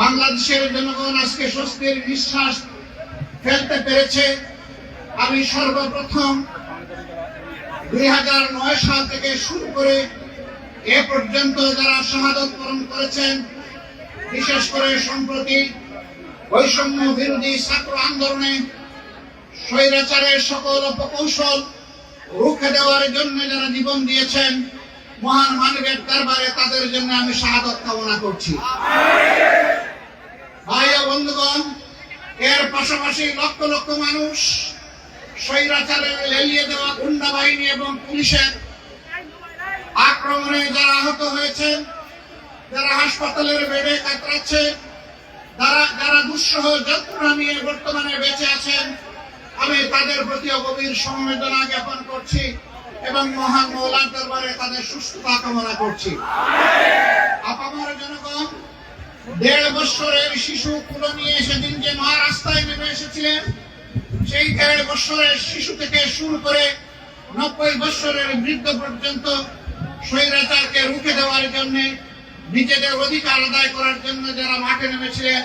বাংলাদেশের জনগণ আজকে স্বস্তির নিঃশ্বাস ফেলতে পেরেছে। আমি সর্বপ্রথম 2009 সাল থেকে শুরু করে এ পর্যন্ত যারা শাহাদত বরণ করেছেন, বিশেষ করে সম্প্রতি বৈষম্য বিরোধী ছাত্র আন্দোলনে স্বৈরাচারের সকল অপকৌশল রুখে দেওয়ার জন্য যারা জীবন দিয়েছেন, মহান মানবের দরবারে তাদের জন্য আমি শাহাদত কামনা করছি। ভাই ও বন্ধুগণ, এর পাশাপাশি লক্ষ লক্ষ মানুষ স্বৈরাচারের লেলিয়ে দেওয়া গুন্ডা বাহিনী এবং পুলিশের আক্রমণে যারা আহত হয়েছেন, যারা হাসপাতালের বেডে কাতরাচ্ছে, যারা দুঃসহ যন্ত্রণা নিয়ে বর্তমানে বেঁচে আছেন, আমি তাদের প্রতি গভীর সমবেদনা জ্ঞাপন করছি এবং মহান মওলার দরবারে তাদের সুস্থতা কামনা করছি। আপামর জনগণ, 1.5 বছরের শিশু কুলো নিয়ে সেদিন যে মা রাস্তায় নেমে এসেছিলেন, সেই 1.5 বছরের শিশু থেকে শুরু করে 90 বছরের বৃদ্ধ পর্যন্ত স্বৈরাচারকে রুখে দেওয়ার জন্য, নিজেদের অধিকার আদায় করার জন্য যারা মাঠে নেমেছিলেন,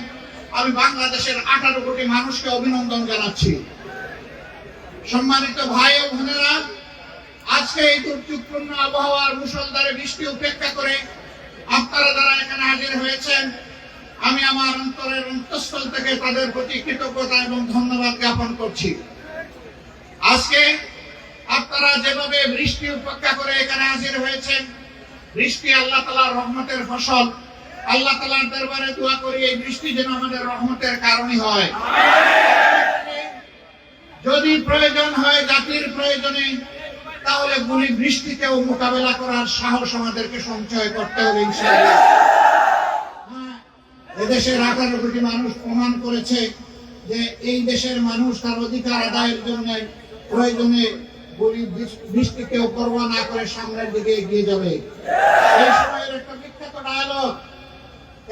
আমি বাংলাদেশের 18 কোটি মানুষকে অভিনন্দন জানাচ্ছি। সম্মানিত ভাই ও বোনেরা, আজকে এই দুর্যোগপূর্ণ আবহাওয়ার মুষলধারে বৃষ্টি উপেক্ষা করে আপনারা যারা এখানে হাজির হয়েছেন, আমি আমার অন্তরের অন্তঃস্থল থেকে তাদের প্রতি কৃতজ্ঞতা এবং ধন্যবাদ জ্ঞাপন করছি। আজকে আপনারা যেভাবে বৃষ্টি উপেক্ষা করে এখানে হাজির হয়েছেন, বৃষ্টি আল্লাহ তাআলার রহমতের ফসল। আল্লাহ তাআলার দরবারে দোয়া করি এই বৃষ্টি যেন আমাদের রহমতের কারণই হয়। যদি প্রয়োজন হয় জাতির প্রয়োজনে, তাহলে গুলি বৃষ্টিকেও মোকাবেলা করার সাহস আমাদেরকে সঞ্চয় করতে হবে ইনশাআল্লাহ। এদেশের 18 কোটি মানুষ প্রমাণ করেছে যে এই দেশের মানুষ তার অধিকার আদায়ের জন্য প্রয়োজনে গুলি বৃষ্টিকেও পরোয়া না করে সামনের দিকে এগিয়ে যাবে। এই সময়ের একটা বিখ্যাত ডায়ালগ,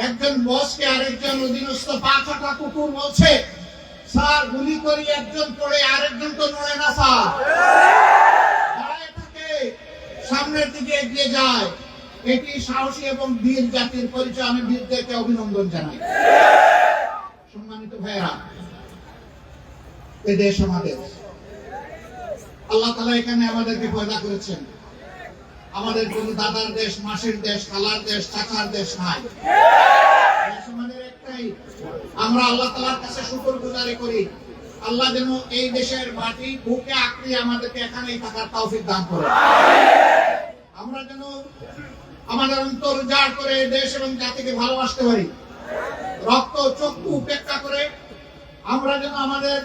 একজন বসকে আরেকজন অধীনস্থ 5-6টা কুকুর বলছে, স্যার গুলি করি, একজন পড়ে আরেকজন তো নড়ে না স্যার, দাঁড়ায় থাকে, সামনের দিকে এগিয়ে যায়। এটি সাহসী এবং বীর জাতির পরিচয়। আমি বীরদেরকে অভিনন্দন জানাই। সম্মানিত ভাইয়েরা, এ দেশ আমাদের, আল্লাহ তাআলা এখানে আমাদেরকে পয়দা করেছেন। আমাদের কোন দাদার দেশ, মাসির দেশ, খালার দেশ, চাচার দেশ নাই। আমাদের একটাই। আমরা আল্লাহ তাআলার কাছে শুকরগুজারি করি, আল্লাহ যেন এই দেশের মাটি বুকে আঁকড়ে আমাদেরকে এখানেই থাকার তৌফিক দান করেন। আমরা যেন আমাদের অন্তর উজাড় করে দেশ এবং জাতিকে ভালোবাসতে পারি। রক্ত চক্ষু উপেক্ষা করে আমরা যেন আমাদের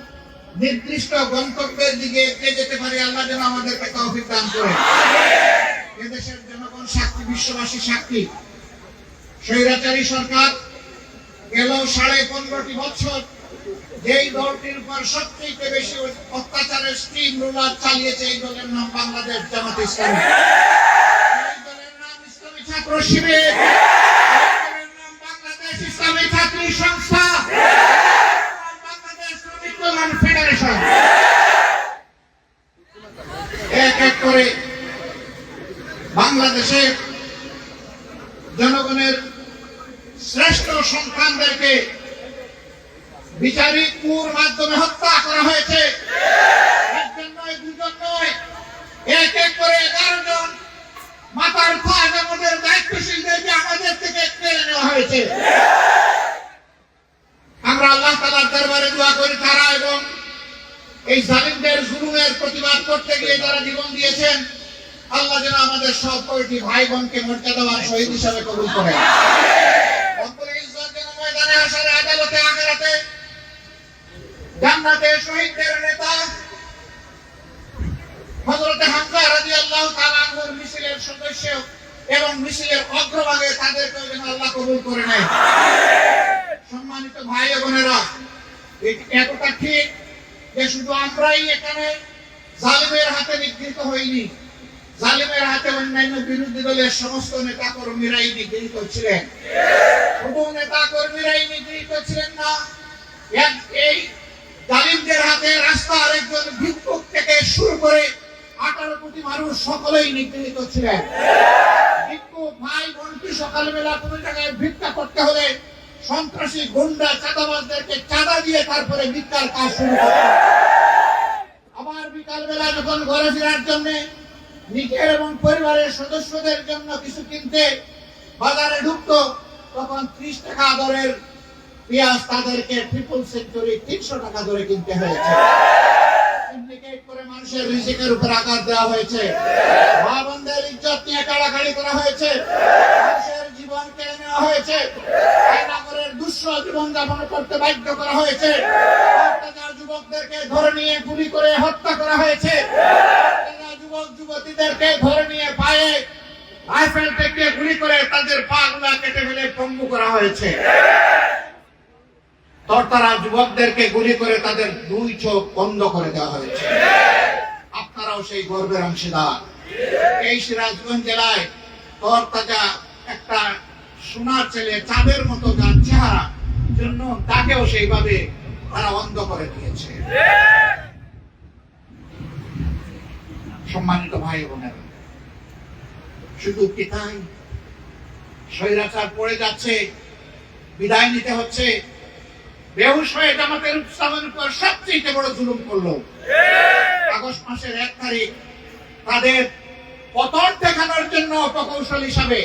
নির্দিষ্ট গন্তব্যের দিকে এগিয়ে যেতে পারি। আল্লাহ যেন আমাদেরকে তৌফিক দান করেন। এদেশের জনগণ সাক্ষী, বিশ্ববাসী সাক্ষী। স্বৈরাচারী সরকার গেল 15.5 বছর যেই দলটির উপর সবচেয়ে বেশি অত্যাচারের স্টিম রোলার চালিয়েছে, এই দলের নাম বাংলাদেশ জামাতে ইসলামী। এই দলের নাম ইসলামী ছাত্র শিবির, এই দলের নাম বাংলাদেশ ইসলামী ছাত্রী সংস্থা, বাংলাদেশ শ্রমিক কল্যাণ ফেডারেশন। এক এক করে বাংলাদেশের জনগণের শ্রেষ্ঠ সন্তানদেরকে বিচারিক কুর মাধ্যমে হত্যা করা হয়েছে। একজন নয়, দুজন নয়, এক এক করে 11 জন মাতার ফাঁদ আমাদের দায়িত্বশীলদেরকে আমাদের থেকে কেড়ে নেওয়া হয়েছে। আমরা আল্লাহ তাআলার দরবারে দোয়া করি তারা এবং এই জালিমদের জুলুমের প্রতিবাদ করতে গিয়ে যারা জীবন দিয়েছেন, আল্লাহ যেন আমাদের সব কয়টি ভাই বোনকে মর্যাদাবান শহীদ হিসাবে কবুল করেন। রব্বুল ইজ্জত যেন ময়দানে হাশরে, আদালতে, আখিরাতে, জান্নাতে শহীদদের নেতা হযরত হামজা রাদিয়াল্লাহু তাআলা আনহুর মিছিলের সদস্য এবং মিছিলের অগ্রভাগে তাদেরকে যেন আল্লাহ কবুল করে নেয়। সম্মানিত ভাই ও বোনেরা, এতটা ঠিক যে শুধু আমরাই এখানে জালিমের হাতে নিগৃহীত হইনি, জালিমের হাতে অন্যান্য বিরোধী দলের সমস্ত নেতা কর্মীরাই নিগৃহীত ছিলেন। শুধু নেতা কর্মীরাই নিগৃহীত ছিলেন না, এই জালিমদের হাতে রাস্তার একজন ভিক্ষুক থেকে শুরু করে 18 কোটি মানুষ সকলেই নিগৃহীত ছিলেন। ভিক্ষুক ভাই বোনটি সকালবেলা কোনো জায়গায় ভিক্ষা করতে হলে সন্ত্রাসী গুন্ডা চাঁদাবাজদেরকে চাঁদা দিয়ে তারপরে ভিক্ষার কাজ শুরু করে। আবার বিকাল বেলা যখন ঘরে ফেরার জন্য নিজের এবং পরিবারের সদস্যদের জন্য কিছু কিনতে বাজারে ঢুকতো, তখন 30 টাকা দরের পেঁয়াজ তাদেরকে ট্রিপল সেঞ্চুরি 300 টাকা ধরে কিনতে হয়েছে। সিন্ডিকেট করে মানুষের রিজিকের উপর আঘাত দেওয়া হয়েছে, মা বোনদের ইজ্জত নিয়ে কাড়াকাড়ি করা হয়েছে, মানুষের জীবন কেড়ে নেওয়া হয়েছে, নগরের দুঃসহ জীবন যাপন করতে বাধ্য করা হয়েছে, যুবকদেরকে ধরে নিয়ে গুলি করে হত্যা করা হয়েছে, যুবক যুবতীদেরকে ধরে নিয়ে পায়ে রাইফেল থেকে গুলি করে তাদের পা গুলা কেটে ফেলে পঙ্গু করা হয়েছে। তরতারা যুবকদেরকে গুলি করে তাদের 2 চোখ বন্ধ করে দেওয়া হয়েছে। আপনারাও সেই গর্বের অংশীদার। এই সিরাজগঞ্জ জেলায় তরতাজা একটা সোনার ছেলে, চাঁদের মতো যার চেহারা জন্য তাকেও সেইভাবে তারা অন্ধ করে দিয়েছে। সম্মানিত ভাই বোনেরা, শুধু কি তাই? স্বৈরাচার পড়ে যাচ্ছে, বিদায় নিতে হচ্ছে। বেহুশ হয়ে জামাতের ইসলামের উপর সবচেয়ে বড় জুলুম করলো। আগস্ট মাসের 1 তারিখ তাদের পতন দেখানোর জন্য প্রকৌশল হিসাবে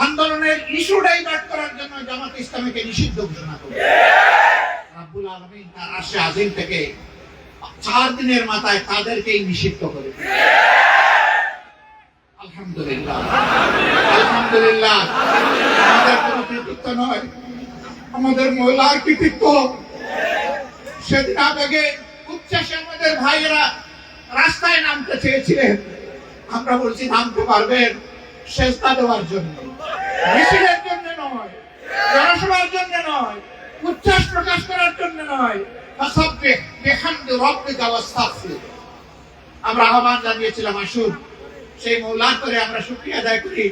আন্দোলনের ইস্যু ডাইভার্ট করার জন্য জামাত ইসলামীকে নিষিদ্ধ ঘোষণা করল। রাব্বুল আলামিন তার আরশে আজিম থেকে 4 দিনের মাথায় তাদেরকেই নিষিদ্ধ করে। আলহামদুলিল্লাহ, আলহামদুলিল্লাহ। আমাদের কোনো কৃতিত্ব নয়, আমাদের মহিলার কৃতিত্ব। সেদিন আবেগে উচ্ছ্বাসে আমাদের ভাইয়েরা রাস্তায় নামতে চেয়েছিলেন, আমরা বলছি নামতে পারবেন সেজদা দেওয়ার জন্য, মিছিলের জন্য নয়, জনসভার জন্য নয়, উচ্ছ্বাস প্রকাশ করার জন্য নয়। ফাসাব্বিহ বিহামদি রাব্বিকা ওয়াস্তাগফির। আমরা আহ্বান জানিয়েছিলাম, আসুন সেই মওলার করে আমরা শুকরিয়া আদায় করি,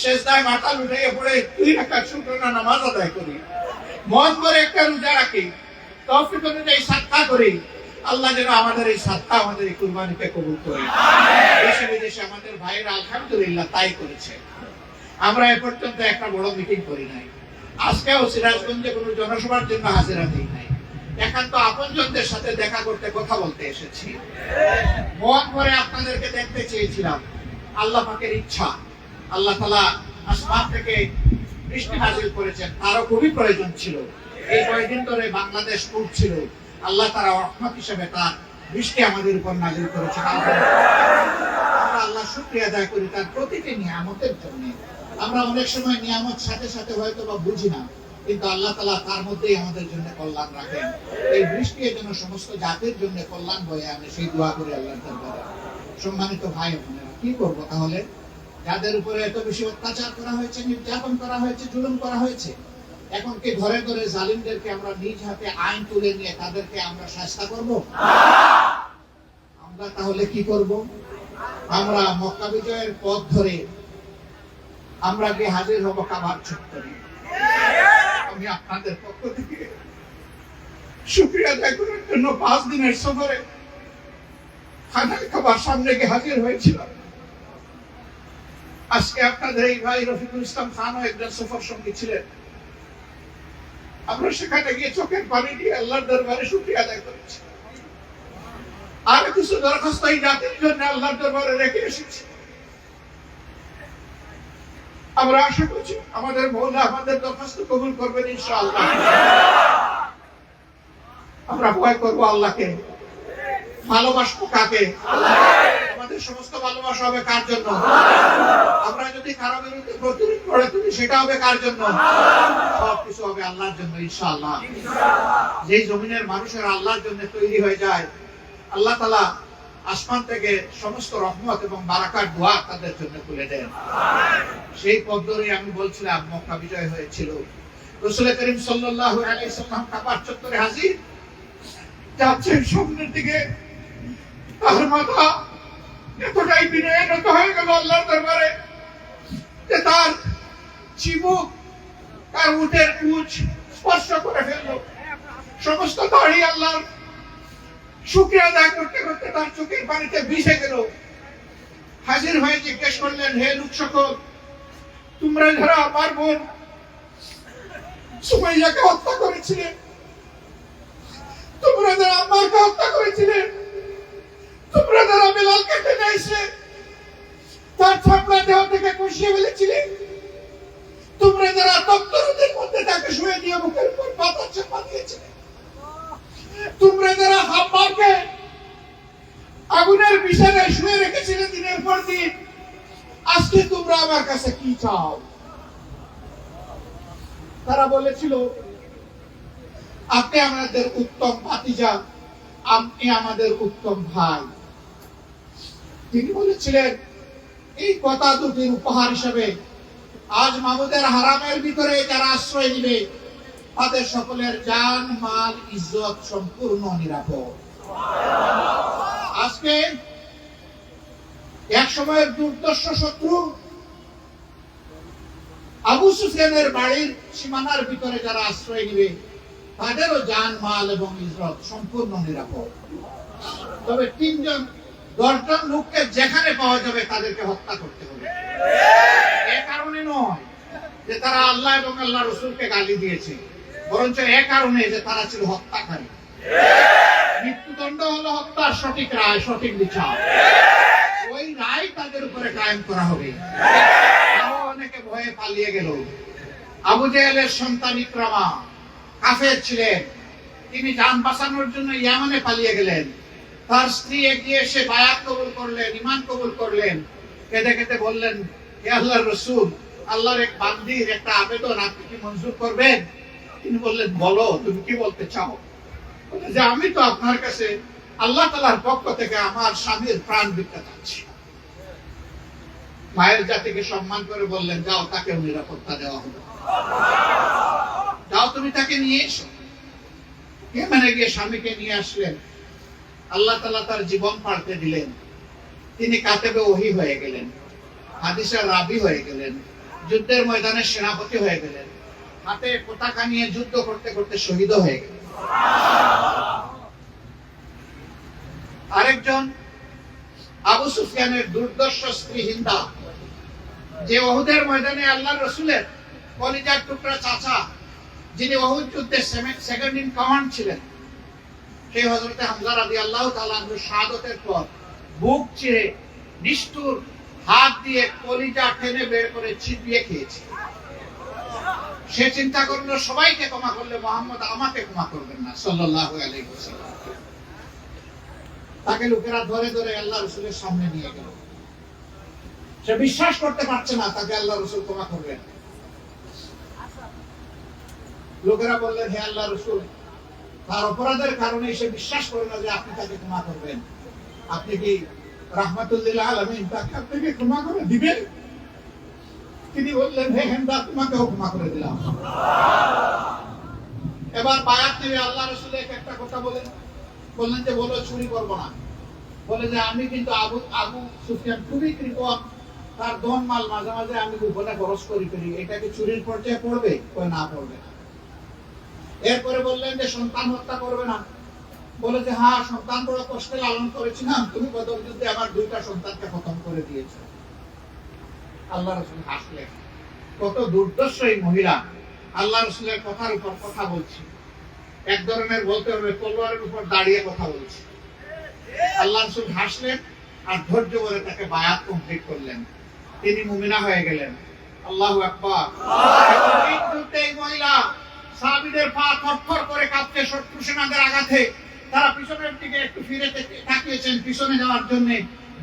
সেজদায় মাথা লুটিয়ে পড়ে 2 রাকাত শুকরানা নামাজ আদায় করি, মন ভরে একটা রোজা রাখি, তৌফিক অনুযায়ী সাদকা করি। আল্লাহ যেন আমাদের এই সাদকা, আমাদের এই কুরবানিকে কবুল করে। দেশে বিদেশে আমাদের ভাইরা আলহামদুলিল্লাহ তাই করেছে। আমরা এ পর্যন্ত একটা বড় মিটিং করি নাই, আজকেও সিরাজগঞ্জে কোনো জনসভার জন্য হাজিরা দিই নাই। একান্ত আপনজনদের সাথে দেখা করতে, কথা বলতে এসেছি। মন ভরে আপনাদেরকে দেখতে চেয়েছিলাম। আল্লাহ পাকের ইচ্ছা, আল্লাহ তাআলা আসমান থেকে বৃষ্টি নাযিল করেছেন, তারও খুবই প্রয়োজন ছিল। এই কয়েকদিন ধরে বাংলাদেশ পড়ছিল, আল্লাহ তাআলা রহমত হিসেবে তার বৃষ্টি আমাদের উপর নাযিল করেছেন। আমরা আল্লাহ শুকরিয়া আদায় করি তার প্রতিটি নিয়ামতের জন্য। আমরা অনেক সময় নিয়ামত সাথে সাথে হয়তো বা বুঝি না, কিন্তু আল্লাহ তাআলা তার মধ্যেই আমাদের জন্য কল্যাণ রাখেন। এই বৃষ্টি যেন সমস্ত জাতির জন্য কল্যাণ বয়ে আনে, সেই দোয়া করি আল্লাহর দরবারে। সম্মানিত ভাই বোনেরা, কি করব তাহলে? যাদের উপরে এত বেশি অত্যাচার করা হয়েছে, নির্যাতন করা হয়েছে, জুলুম করা হয়েছে, এখন কি ঘরে ঘরে জালিমদেরকে আমরা নিজ হাতে আইন তুলে নিয়ে তাদেরকে আমরা শাস্তি করব? আমরা তাহলে কি করব? আমরা মক্কা বিজয়ের পথ ধরে আমরা গিয়ে হাজির হব কাবার চত্বরে। আমি আপনাদের পক্ষ থেকে শুকরিয়া আদায় করার জন্য 5 দিনের সফরে খানায় কাবার সামনে গিয়ে হাজির হয়েছিলাম। আজকে আপনাদের এই ভাই রফিকুল ইসলাম খানও একজন সফর সঙ্গী ছিলেন। আমরা সেখানে গিয়ে চোখের পানি দিয়ে আল্লাহর দরবারে শুকরিয়া আদায় করেছি। আর কিছু দরখাস্ত এই জাতির জন্য আল্লাহর দরবারে রেখে এসেছি। আমরা আশা করছি আমাদের মওলা আমাদের দরখাস্ত কবুল করবেন ইনশাআল্লাহ। আমরা ভয় করব আল্লাহকে, ভালোবাসবো কাকে? আমাদের সমস্ত ভালোবাসা হবে কার জন্য? আমরা যদি কারো বিরুদ্ধে প্রতিরোধ করে তুলি, সেটা হবে কার জন্য? সবকিছু হবে আল্লাহর জন্য ইনশাআল্লাহ। যেই জমিনের মানুষেরা আল্লাহর জন্য তৈরি হয়ে যায়, আল্লাহ তাআলা আসমান থেকে সমস্ত রহমত এবং বারাকাত দোয়া তাদের জন্য তুলে দেন। সেই পথ ধরে আমি বলছিলাম, মক্কা বিজয় হয়েছিল, রাসূল করিম সাল্লাল্লাহু আলাইহি ওয়াসাল্লাম কাবার চত্বরে হাজির, যাচ্ছেন সামনের দিকে, তার মাথা এতটাই বিনয়নত হয়ে গেল আল্লাহর দরবারে যে তার চিবুক, তার উটের কুচ স্পর্শ করে ফেলল। সমস্ত দাড়ি আল্লাহর শুকরিয়া আদায় করতে করতে তার চোখের পানিতে ভিজে গেল। হাজির হয়ে জিজ্ঞেস করলেন, হে লোক সকল, তোমরা যারা আমার বোন সুমাইয়াকে হত্যা করেছিলে, তোমরা যারা আম্মারকে হত্যা করেছিলে, তোমরা যারা বেলালকে টেনে এসে তার চামড়া দেহ থেকে কষিয়ে ফেলেছিলে, তোমরা যারা তক্তরদের মধ্যে তাকে শুয়ে দিয়ে মুখের উপর পাতা চাপা দিয়েছিলে, তোমরা যারা হাম্মারকে আগুনের বিছানায় শুয়ে রেখেছিলে দিনের পর দিন, আজকে তোমরা আমার কাছে কি চাও? তারা বলেছিল, আপনি আমাদের উত্তম ভাতিজা, আপনি আমাদের উত্তম ভাই। তিনি বলেছিলেন, এই কথা দুটির উপহার হিসেবে আজ মাহমুদের হারামের ভিতরে যারা আশ্রয় নিবে তাদের সকলের জান মাল ইজ্জত সম্পূর্ণ নিরাপদ। আজকে এক সময়ের দুর্দর্শ শত্রু আবু সুফিয়ানের বাড়ির সীমানার ভিতরে যারা আশ্রয় নিবে তাদেরও জান মাল এবং ইজ্জত সম্পূর্ণ নিরাপদ। তবে 10জন লোককে যেখানে পাওয়া যাবে তাদেরকে হত্যা করতে হবে। এ কারণে নয় যে তারা আল্লাহ এবং আল্লাহ রসুলকে গালি দিয়েছে, বরঞ্চ এ কারণে যে তারা ছিল হত্যাকারী। মৃত্যুদণ্ড হলো হত্যার সঠিক রায়, সঠিক বিচার। ওই রায় তাদের উপরে কায়েম করা হবে। আরো অনেকে ভয়ে পালিয়ে গেল। আবু জেহেলের সন্তান ইকরামা কাফের ছিলেন, তিনি জান বাঁচানোর জন্য ইয়ামানে পালিয়ে গেলেন। তার স্ত্রী এগিয়ে এসে বায়াত কবুল করলেন, ঈমান কবুল করলেন। কেঁদে কেঁদে বললেন, হে আল্লাহর রাসূল, আল্লাহর এক বান্দির একটা আবেদন আপনি কি মঞ্জুর করবেন? তিনি বললেন, বলো, তুমি কি বলতে চাও? যে আমি তো আপনার কাছে আল্লাহ তাআলার পক্ষ থেকে আমার স্বামীর প্রাণ ভিক্ষা চাচ্ছি। মায়ের জাতিকে সম্মান করে বললেন, যাও, তাকে নিরাপত্তা দেওয়া হবে, যাও তুমি তাকে নিয়ে এসো। ইয়ামানে গিয়ে স্বামীকে নিয়ে আসলেন। আল্লাহ তাআলা তার জীবন পাল্টে দিলেন। তিনি কাতেবে ওহী হয়ে গেলেন, হাদিসের রাবি হয়ে গেলেন, যুদ্ধের ময়দানে সেনাপতি হয়ে গেলেন, হাতে পতাকা নিয়ে যুদ্ধ করতে করতে শহীদ হয়ে গেলেন। আরেকজন আবু সুফিয়ানের দুর্দর্শ স্ত্রী হিন্দা, যে উহুদের ময়দানে আল্লাহর রাসূলের কলিজার টুকরা চাচা, যিনি উহুদ যুদ্ধে সেকেন্ড ইন কমান্ড ছিলেন, সেই হযরতে হামজা রাদিয়াল্লাহু তাআলা আনহু শাহাদাতের পর বুক চিরে নিষ্ঠুর হাত দিয়ে কলিজা টেনে বের করে চিবিয়ে খেয়েছে। সে চিন্তা করলো, সবাইকে ক্ষমা করলে মুহাম্মদ আমাকে ক্ষমা করবেন না, সাল্লাল্লাহু আলাইহি ওয়াসাল্লাম। তাকে লোকেরা ধরে ধরে আল্লাহ রাসূলের সামনে নিয়ে গেল। সে বিশ্বাস করতে পারছে না তাকে আল্লাহ রাসূল ক্ষমা করবেন। লোকেরা বললেন, হে আল্লাহ রাসূল, তার অপরাধের কারণে সে বিশ্বাস করে না যে আপনি তাকে ক্ষমা করবেন। আপনি কি রাহমাতুল লিল আলামিন, তাকে আপনি কি ক্ষমা করে দিবেন? তিনি বললেন, হে হিন্দা, তোমাকেও ক্ষমা করে দিলাম। এবার বায়াত নিয়ে আল্লাহ রাসূল একটা কথা বললেন যে, বলো, চুরি করব না। বলে যে, আমি কিন্তু আবু সুফিয়ান খুবই কৃপণ, তার ধন মাল মাঝে মাঝে আমি গোপনে খরচ করি ফেলি, এটা কি চুরির পর্যায়ে পড়বে? কই না, পড়বে না। এরপরে বললেন যে, সন্তান হত্যা করবে না। বলে যে, হ্যাঁ, সন্তান বড় কষ্টে লালন করেছিলাম, তুমি বদর যুদ্ধে আমার 2টা সন্তানকে খতম করে দিয়েছো। আল্লাহ রাসূল হাসলেন। কত দুর্দর্শ এই মহিলা, আল্লাহ রাসূলের কথার উপর কথা বলছে। এক ধরনের বলতে হবে তলোয়ারের উপর দাঁড়িয়ে কথা বলছে। আল্লাহ রাসূল হাসলেন আর ধৈর্য ধরে তাকে বায়াত কমপ্লিট করলেন। তিনি মুমিনা হয়ে গেলেন। আল্লাহু আকবার। এই যুদ্ধে এই মহিলা, সাহাবীদের পা থরথর করে কাঁপছে শত্রু সেনাদের আঘাতে। তারা পিছনের দিকে একটু ফিরে তাকিয়েছেন পিছনে যাওয়ার জন্য।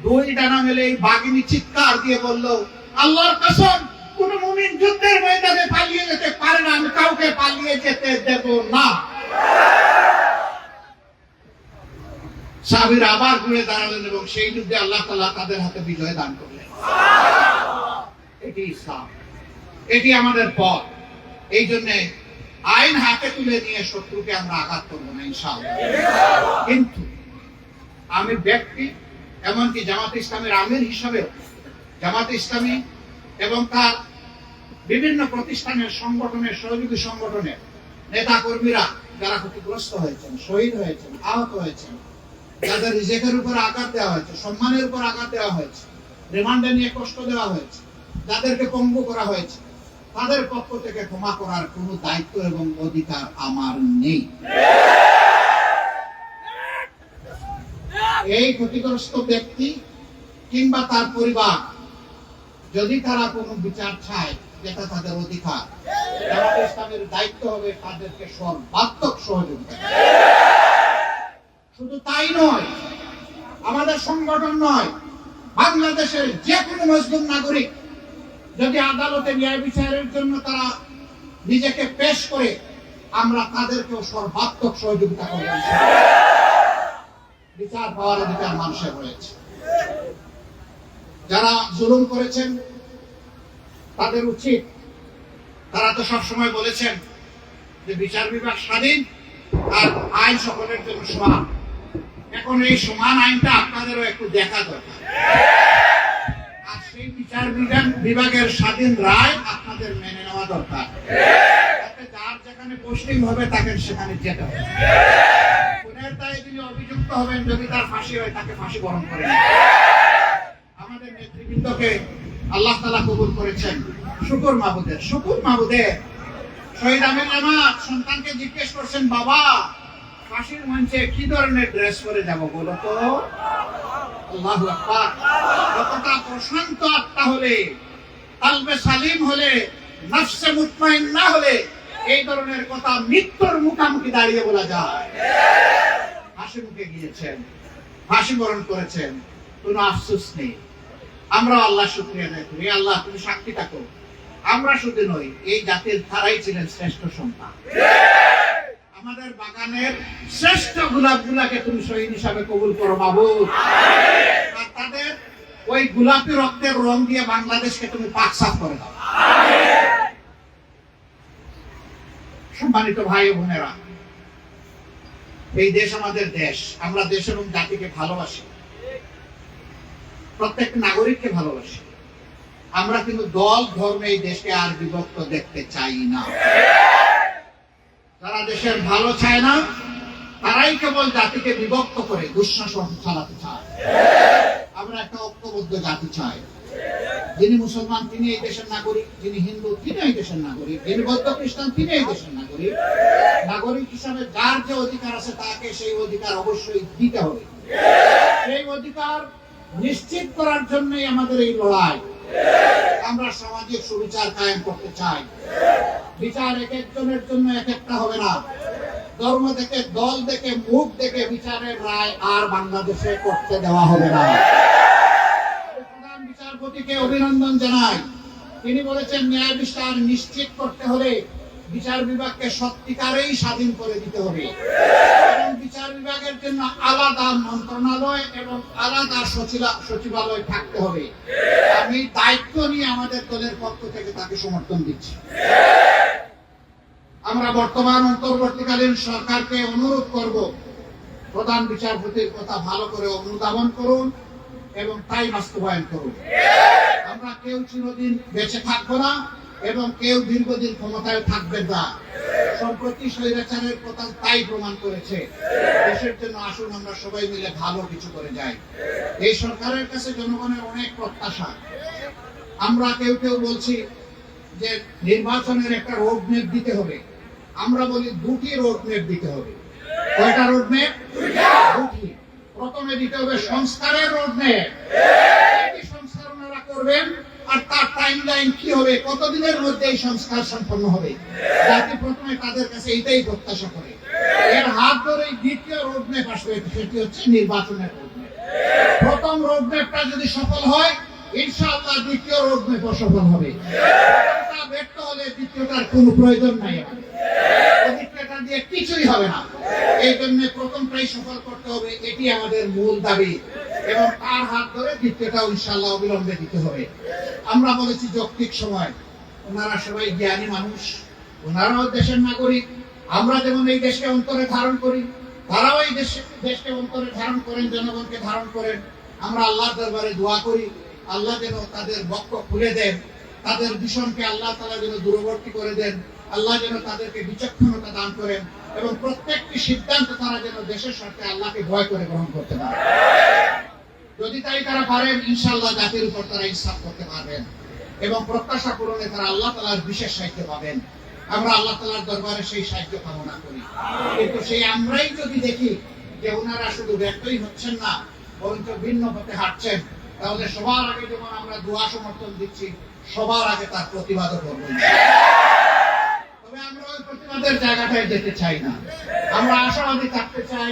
2 ডানা মেলে এই বাগিনী চিৎকার দিয়ে বলল, আল্লাহর কসম, কোন মুমিন যুদ্ধের ময়দানে পালিয়ে যেতে পারে না, আমি কাউকে পালিয়ে যেতে দেব না। সাহাবীরা আবার ঘুরে দাঁড়ালেন এবং সেই যুদ্ধে আল্লাহ তাআলা তাদের হাতে বিজয় দান করলেন। এটি ইসলাম, এটি আমাদের পথ। এই জন্য আইন হাতে তুলে নিয়ে শত্রুকে আমরা আঘাত করবো না, ইনশাআল্লাহ। কিন্তু আমি ব্যক্তি, এমনকি জামাত ইসলামের আমির হিসাবেও জামাত ইসলামী এবং তার বিভিন্ন প্রতিষ্ঠানের সংগঠনের, সহযোগী সংগঠনের নেতা কর্মীরা যারা ক্ষতিগ্রস্ত হয়েছেন, শহীদ হয়েছেন, আহত হয়েছেন, যাদের রিজেকের উপর আঘাত দেওয়া হয়েছে, সম্মানের উপর আঘাত দেওয়া হয়েছে, রিমান্ডে নিয়ে কষ্ট দেওয়া হয়েছে, যাদেরকে পঙ্গু করা হয়েছে, তাদের পক্ষ থেকে ক্ষমা করার কোনো দায়িত্ব এবং অধিকার আমার নেই। এই ক্ষতিগ্রস্ত ব্যক্তি কিংবা তার পরিবার যদি তারা কোনো বিচার চায়, যেটা তাদের অধিকার, জামাত ইসলামের দায়িত্ব হবে তাদেরকে সর্বাত্মক সহযোগিতা। শুধু তাই নয়, আমাদের সংগঠন নয়, বাংলাদেশের যে কোনো মুসলিম নাগরিক যদি আদালতে ন্যায় বিচারের জন্য তারা নিজেকে পেশ করে, আমরা তাদেরকেও সর্বাত্মক সহযোগিতা করব। বিচার পাওয়ার অধিকার মানুষের রয়েছে। যারা জুলুম করেছেন তাদের উচিত, তারা তো সবসময় বলেছেন যে বিচার বিভাগ স্বাধীন আর আইন সকলের জন্য সমান। এখন এই সমান আইনটা আপনাদেরও একটু দেখা দরকার। আর সেই বিচার বিভাগের স্বাধীন রায় আপনাদের মেনে নেওয়া দরকার। যার যেখানে পোস্টিং হবে তাকে সেখানে যেতে হবে। খুনের দায়ে যিনি অভিযুক্ত হবেন, যদি তার ফাঁসি হয়, তাকে ফাঁসি বরণ করে আমাদের নেতৃবৃন্দকে আল্লাহ তাআলা কবুল করেছেন। শুকর মাহবুদের শহীদ আমির জামাত সন্তানকে জিজ্ঞেস করছেন, বাবা ফাঁসির মঞ্চে কি ধরনের ড্রেস পরে যাব বলো তো? আল্লাহু আকবার। কতটা প্রশান্ত আত্মা হলে, কলবে সালিম হলে, নফসে মুতমাইন্না হলে এই ধরনের কথা মৃত্যুর মুখোমুখি দাঁড়িয়ে বলা যায়। হাসি মুখে গিয়েছেন, ফাঁসি বরণ করেছেন, কোনো আফসোস নেই। আমরা আল্লাহ শুকরিয়া আদায় করি। আল্লাহ তুমি সাক্ষী থাকো, আমরা শুধু নই, এই জাতির তারাই ছিলেন শ্রেষ্ঠ সন্তান। আমাদের বাগানের শ্রেষ্ঠ গোলাপগুলাকে তুমি শহীদ হিসাবে কবুল করো মাবুদ। আর তাদের ওই গোলাপি রক্তের রং দিয়ে বাংলাদেশকে তুমি পাক সাফ করে দাও। সম্মানিত ভাই ও বোনেরা, এই দেশ আমাদের দেশ। আমরা দেশ এবং জাতিকে ভালোবাসি, প্রত্যেক নাগরিককে ভালোবাসি। আমরা কিন্তু দল ধর্মে এই দেশকে আর বিভক্ত দেখতে চাই না। যারা দেশের ভালো চায় না, তারাই কেবল জাতিকে বিভক্ত করে দুঃশাসন চালাতে চায়। আমরা একটা ঐক্যবদ্ধ জাতি চাই। যিনি মুসলমান তিনি এই দেশের নাগরিক, যিনি হিন্দু তিনি এই দেশের নাগরিক, যিনি বৌদ্ধ খ্রিস্টান তিনি এই দেশের নাগরিক। নাগরিক হিসাবে যার যে অধিকার আছে তাকে সেই অধিকার অবশ্যই দিতে হবে। সেই অধিকার নিশ্চিত করার জন্যই আমাদের এই লড়াই। আমরা সামাজিক সুবিচার কায়েম করতে চাই। বিচার এক একজনের জন্য এক একটা হবে না। ধর্ম দেখে, দল দেখে, মুখ দেখে বিচারের রায় আর বাংলাদেশে করতে দেওয়া হবে না। প্রধান বিচারপতিকে অভিনন্দন জানাই। তিনি বলেছেন ন্যায় বিচার নিশ্চিত করতে হলে বিচার বিভাগকে সত্যিকারেই স্বাধীন করে দিতে হবে এবং বিচার বিভাগের জন্য আলাদা মন্ত্রণালয় এবং আলাদা সচিবালয় থাকতে হবে। আমি দায়িত্ব নিয়ে আমাদের দলের পক্ষ থেকে তাকে সমর্থন দিচ্ছি। আমরা বর্তমান অন্তর্বর্তীকালীন সরকারকে অনুরোধ করব, প্রধান বিচারপতির কথা ভালো করে অনুধাবন করুন এবং তাই বাস্তবায়ন করুন। আমরা কেউ চিরদিন বেঁচে থাকবো না এবং কেউ দীর্ঘদিন ক্ষমতায় থাকবেন না। সম্প্রতি স্বৈরাচারের কথা তাই প্রমাণ করেছে। দেশের জন্য আসুন আমরা সবাই মিলে ভালো কিছু করে যাই। এই সরকারের কাছে জনগণের অনেক প্রত্যাশা। আমরা কেউ কেউ বলছি যে নির্বাচনের একটা রোড ম্যাপ দিতে হবে। আমরা বলি দুটি রোড ম্যাপ দিতে হবে। কয়টা রোড ম্যাপ? দুটি। প্রথমে দিতে হবে সংস্কারের রোড ম্যাপ। এই সংস্কার ওনারা করবেন আর তার টাইমলাইন কি হবে, কতদিনের মধ্যে এই সংস্কার সম্পন্ন হবে। জাতি প্রথমে তাদের কাছে এটাই প্রত্যাশা করে। এর হাত ধরে দ্বিতীয় রোড ম্যাপ আসবে, সেটি হচ্ছে নির্বাচনের রোড ম্যাপ। প্রথম রোড ম্যাপটা যদি সফল হয়, ইনশাআল্লাহ দ্বিতীয় রোড ম্যাপ সফল হবে। প্রথমটা ব্যর্থ হলে দ্বিতীয়টার কোনো প্রয়োজন নাই। দ্বিতীয়টা দিয়ে কিছুই হবে না। এই জন্য প্রথমটাই সফল করতে হবে, এটি আমাদের মূল দাবি এবং তার হাত ধরে দ্বিতীয়টা ইনশাআল্লাহ অবিলম্বে দিতে হবে। আমরা বলেছি যৌক্তিক সময়। ওনারা সবাই জ্ঞানী মানুষ, ওনারাও দেশের নাগরিক। আমরা যেমন এই দেশকে অন্তরে ধারণ করি, তারাও এই দেশকে অন্তরে ধারণ করেন, জনগণকে ধারণ করেন। আমরা আল্লাহর দরবারে দোয়া করি, আল্লাহ যেন তাদের বক্ষ খুলে দেন, তাদের দূষণকে আল্লাহ তাআলা যেন দূরবর্তী করে দেন, আল্লাহ যেন তাদেরকে বিচক্ষণতা দান করেন এবং প্রত্যেকটি সিদ্ধান্ত তারা যেন দেশের স্বার্থে আল্লাহকে ভয় করে গ্রহণ করতে পারে। যদি তাই তারা পারেন, ইনশাআল্লাহ জাতির উপর তারা ইনসাফ করতে পারবেন এবং প্রত্যাশা পূরণে তারা আল্লাহ তাআলার বিশেষ সাহায্য পাবেন। আমরা আল্লাহ তাআলার দরবারে সেই সাহায্য কামনা করি। কিন্তু সেই আমরাই যদি দেখি যে ওনারা শুধু ব্যর্থই হচ্ছেন না, বরঞ্চ ভিন্ন পথে হাঁটছেন, তাহলে সবার আগে যেমন আমরা দোয়া সমর্থন দিচ্ছি, সবার আগে তার প্রতিবাদও করবো। তবে আমরা ওই প্রতিবাদের জায়গাটায় যেতে চাই না। আমরা আশাবাদী থাকতে চাই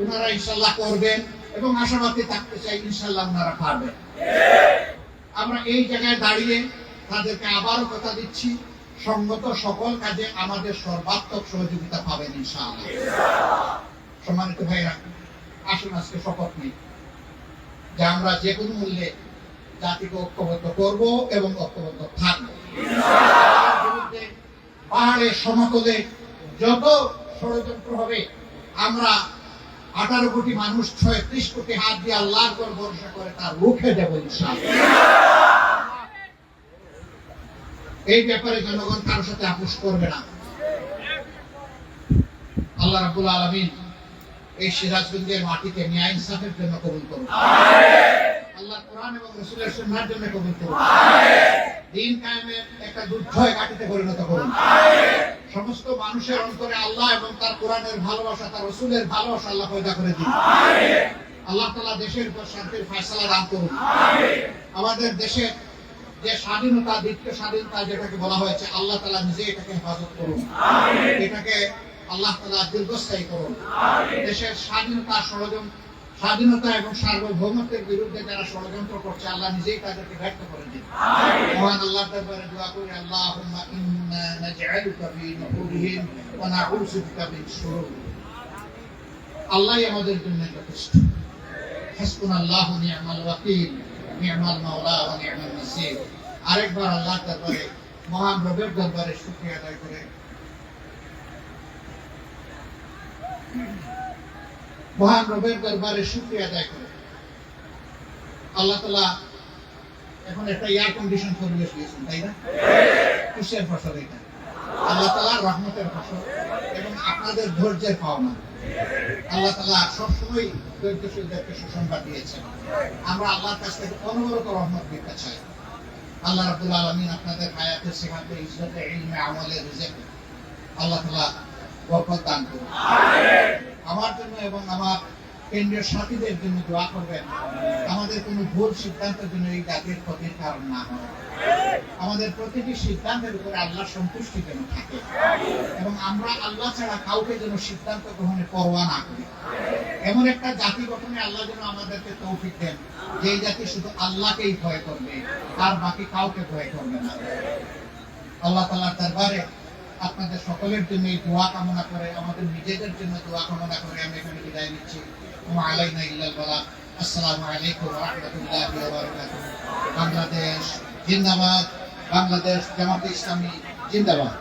ওনারা ইনশাল্লাহ করবেন, এবং আশাবাদী থাকতে চাই ইনশাল্লাহ ওনারা পারবেন। আমরা এই জায়গায় দাঁড়িয়ে তাদেরকে আবারও কথা দিচ্ছি, সঙ্গত সকল কাজে আমাদের সর্বাত্মক সহযোগিতা পাবেন ইনশাআল্লাহ। সম্মানিত ভাইরা, আসুন আজকে শপথ নিই যে আমরা যে কোনো মূল্যে জাতিকে ঐক্যবদ্ধ করব এবং ঐক্যবদ্ধ থাকবো। পাহাড়ের সমতলে যত ষড়যন্ত্র হবে, আমরা 18 কোটি মানুষ 36 কোটি হাত দিয়ে আল্লাহর উপর ভরসা করে তার রুখে দেব ইনশাআল্লাহ। এই ব্যাপারে জনগণ কারোর সাথে আপোষ করবে না। আল্লাহ রাব্বুল আলামিন এই সিরাজগঞ্জের মাটিকে ন্যায় ইনসাফের জন্য কবুল করুন। আল্লাহ কোরআন এবং রাসূলের সুন্নাহর জন্য কবুল করুন। দ্বীন কায়েমের একটা দুর্জয় ঘাটিতে পরিণত করুন। সমস্ত মানুষের অন্তরে আল্লাহ এবং তার কোরআনের ভালোবাসা, তার রাসূলের ভালোবাসা আল্লাহ পয়দা করে দিন। আল্লাহ তাআলা দেশের উপর শান্তির ফয়সালা দান করুন। আমাদের দেশের যে স্বাধীনতা, দ্বিতীয় স্বাধীনতা যেটাকে বলা হয়েছে, আল্লাহ তাআলা নিজে এটাকে হেফাজত করুন। এটাকে আল্লাহ তাআলা দীর্ঘস্থায়ী করুন। দেশের স্বাধীনতা এবং সার্বভৌমত্বের বিরুদ্ধে যারা ষড়যন্ত্র করছে, আল্লাহ নিজেই তাদেরকে ব্যর্থ করে দিন। মহান আল্লাহর দরবারে দোয়া করি, আল্লাহুম্মা ইন্না নাজআলুকা ফি নুহুরিহিম ওয়া নাউযু বিকা মিন শুরুরিহিম। আল্লাহই আমাদের জন্য যথেষ্ট। হাসবুনাল্লাহু নি'মাল ওয়াকিল, নি'মাল মাওলা ওয়া নি'মান নাসির। আরেকবার আল্লাহর দরবারে, মহান রবের দরবারে শুকরিয়া আদায় করে, মহান রবের দরবারে শুকরিয়া আদায় করে, আল্লাহ তাআলা এখন একটা এয়ার কন্ডিশন পরিবেশ দিয়েছেন, তাই না? কিসের ফসল এটা? আল্লাহ তাআলার রহমতের ফসল এবং আপনাদের ধৈর্যের পাওনা। আল্লাহ তাআলা সবসময় ধৈর্যশীলদেরকে সুসংবাদ দিয়েছেন। আমরা আল্লাহর কাছ থেকে অনবরত রহমত পেতে চাই। আল্লাহ রাব্বুল আলামিন আপনাদের হায়াতে, সেহাতে, ইজ্জতে, ইলমে, আমলে, রিজেকে আল্লাহ তাআলা বরকত দান করুন। আমার জন্য এবং আমার কেন্দ্রীয় সাথীদের জন্য দোয়া করবেন, আমাদের কোনো ভুল সিদ্ধান্তের জন্য এই জাতির ক্ষতির কারণ না হয়। আমাদের প্রতিটি সিদ্ধান্তের উপরে আল্লাহর সন্তুষ্টি যেন থাকে, এবং আমরা আল্লাহ ছাড়া কাউকে যেন সিদ্ধান্ত গ্রহণে পরোয়া না করি। এমন একটা জাতি গঠনে আল্লাহ যেন আমাদেরকে তৌফিক দেন, যে জাতি শুধু আল্লাহকেই ভয় করবে, আর বাকি কাউকে ভয় করবে না। আল্লাহ তাআলার দরবারে আপনাদের সকলের জন্য দোয়া কামনা করে, আমাদের নিজেদের জন্য দোয়া কামনা করে আমি এখানে বিদায় নিচ্ছি। ওয়া আলাইনা ইল্লাল বালাগ। আসসালামু আলাইকুম ওয়া রাহমাতুল্লাহি ওয়া বারাকাতুহু। বাংলাদেশ জিন্দাবাদ। বাংলাদেশ জামাতে ইসলামী জিন্দাবাদ।